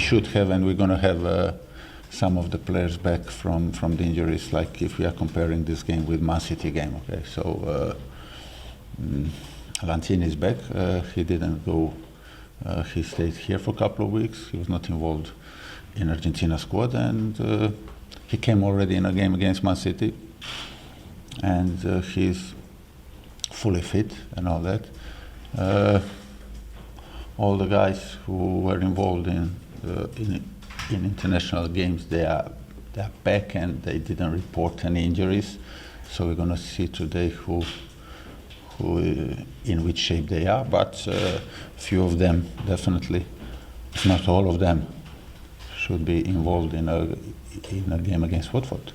should have, and we're going to have some of the players back from the injuries, like if we are comparing this game with Man City game. Okay, so Lanzini is back. He didn't go. He stayed here for a couple of weeks. He was not involved in Argentina squad, and he came already in a game against Man City, and he's fully fit and all that. All the guys who were involved in international games, they are back, and they didn't report any injuries. So we're going to see today who in which shape they are. But few of them definitely, if not all of them, should be involved in a game against Watford.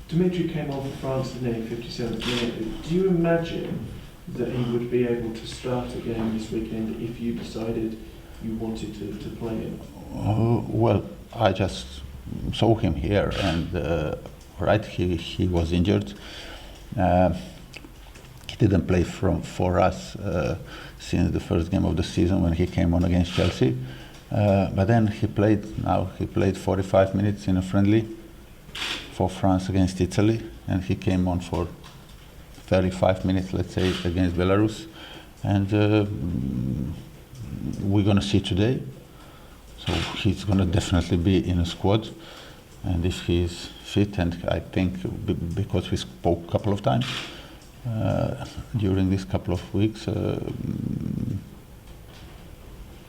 Dimitri came on for France in the 57th minute. Do you imagine that he would be able to start a game this weekend if you decided you wanted to play him? Well, I just saw him here, and right, he was injured. He didn't play for us since the first game of the season when he came on against Chelsea. But then he played 45 minutes in a friendly for France against Italy, and he came on for 35 minutes, let's say, against Belarus. And we're going to see today. So he's going to definitely be in a squad. And if he's fit, and I think because we spoke a couple of times during these couple of weeks, well,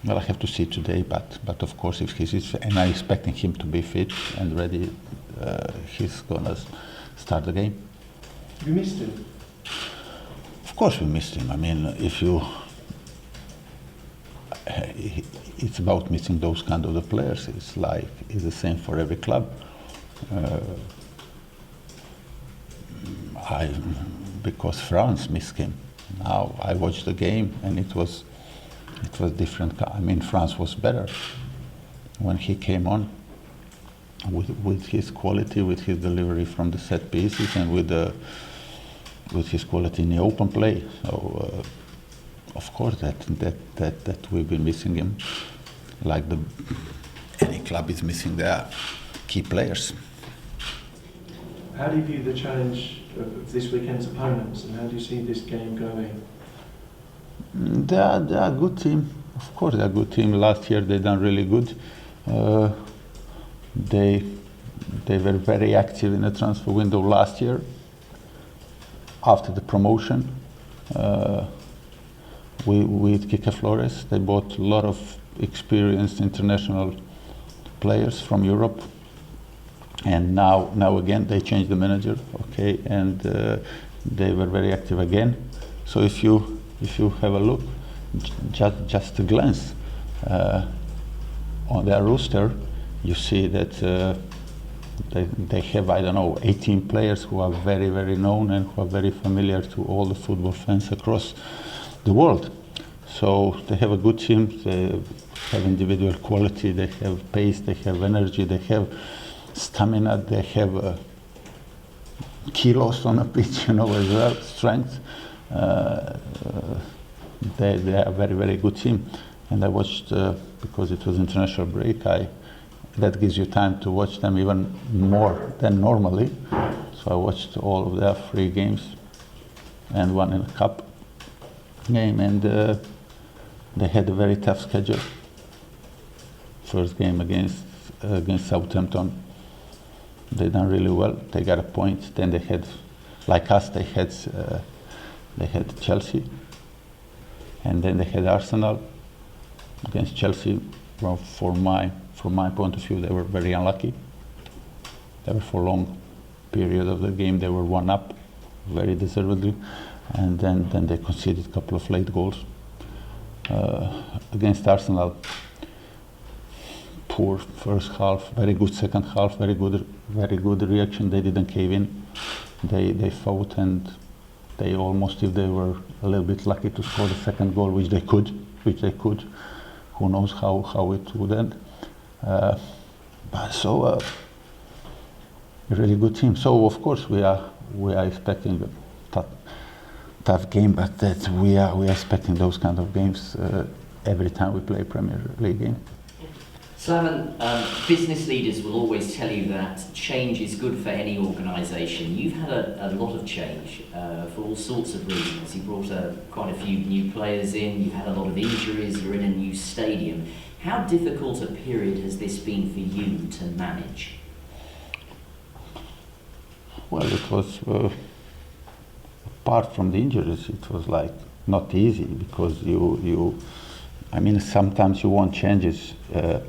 I have to see today, but of course, if he's fit, and I'm expecting him to be fit and ready, he's going to start the game. You missed him? Of course we missed him. I mean, it's about missing those kind of the players. It's the same for every club. Because France missed him. Now I watched the game, and it was different. I mean, France was better when he came on with his quality, with his delivery from the set pieces, and with his quality in the open play. So of course that we've been missing him, like any club is missing their key players. How do you view the challenge of this weekend's opponents, and how do you see this game going? They are a good team. Of course, they're a good team. Last year they done really good. They were very active in the transfer window last year. After the promotion, with Kike Flores, they bought a lot of experienced international players from Europe. And now again they changed the manager, okay, and they were very active again. So if you have a look, just a glance on their roster, you see that they have, I don't know, 18 players who are very, very known and who are very familiar to all the football fans across the world. So they have a good team. They have individual quality. They have pace. They have energy. They have stamina. They have kilos on a pitch, as well, strength. They are a very, very good team. And I watched, because it was international break, that gives you time to watch them even more than normally. So I watched all of their 3 games and one in a cup game, and they had a very tough schedule. First game against Southampton, they done really well. They got a point. Then they had, like us, they had Chelsea, and then they had Arsenal. Against Chelsea, well, from my point of view, they were very unlucky. They were, for a long period of the game, they were 1-up, very deservedly, and then they conceded a couple of late goals. Against Arsenal, poor first half, very good second half, very good reaction. They didn't cave in. They fought, and they almost, if they were a little bit lucky to score the second goal, which they could. Who knows how it would end. But so a really good team. So of course we are expecting a tough game, but that we are expecting those kind of games every time we play Premier League game. Slaven, business leaders will always tell you that change is good for any organisation. You've had a lot of change for all sorts of reasons. You brought quite a few new players in, you've had a lot of injuries, you're in a new stadium. How difficult a period has this been for you to manage? Well, it was, apart from the injuries, it was like not easy because I mean, sometimes you want changes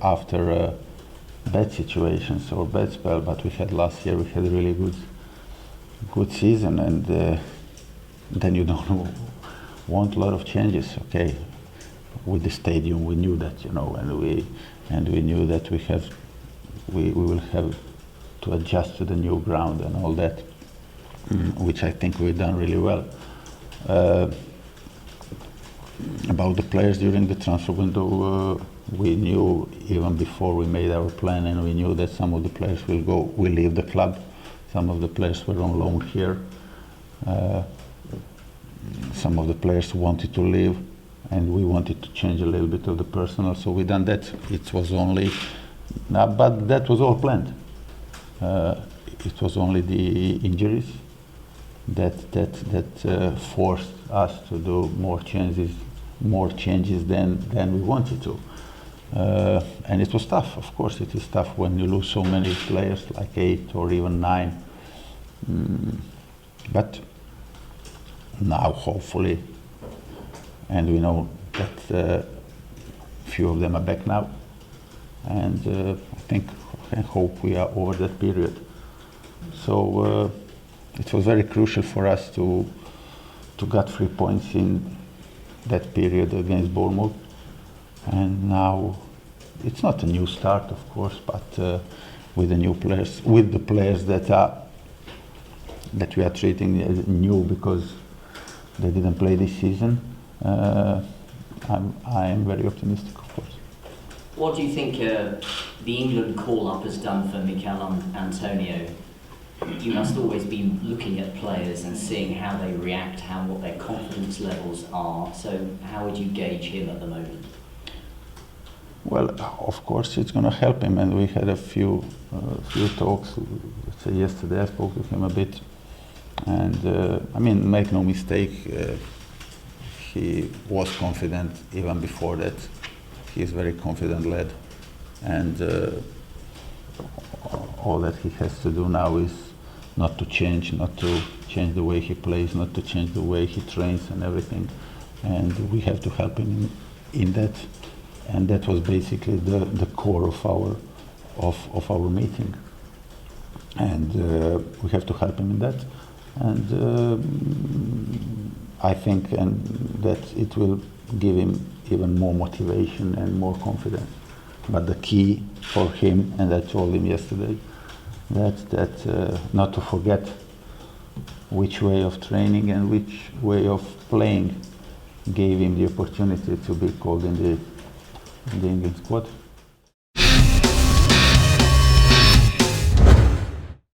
after bad situations or bad spell, but we had last year, we had a really good season, and then you don't want a lot of changes, okay? With the stadium, we knew that, you know, and we knew that we will have to adjust to the new ground and all that, which I think we've done really well. About the players during the transfer window, we knew even before we made our plan, and we knew that some of the players will leave the club. Some of the players were on loan here. Some of the players wanted to leave, and we wanted to change a little bit of the personnel, so we done that. It was only, but that was all planned. It was only the injuries that forced us to do more changes than we wanted to. And it was tough, of course it is tough when you lose so many players, like 8 or even 9. But now hopefully, and we know that few of them are back now, and I hope we are over that period. So it was very crucial for us to get 3 points in that period against Bournemouth, and now it's not a new start, of course, but with the new players, with the players that we are treating as new because they didn't play this season, I am very optimistic, of course. What do you think the England call-up has done for Mikel Antonio? You must always be looking at players and seeing how they react, what their confidence levels are. So how would you gauge him at the moment? Well, of course it's going to help him, and we had a few talks. Let's say yesterday I spoke with him a bit, and I mean, make no mistake, he was confident even before that. He is very confident lad, and all that he has to do now is not to change the way he plays, not to change the way he trains and everything, and we have to help him in that, and that was basically the core of our meeting, and we have to help him in that, and I think that it will give him even more motivation and more confidence. But the key for him, and I told him yesterday, that not to forget which way of training and which way of playing gave him the opportunity to be called in the England squad.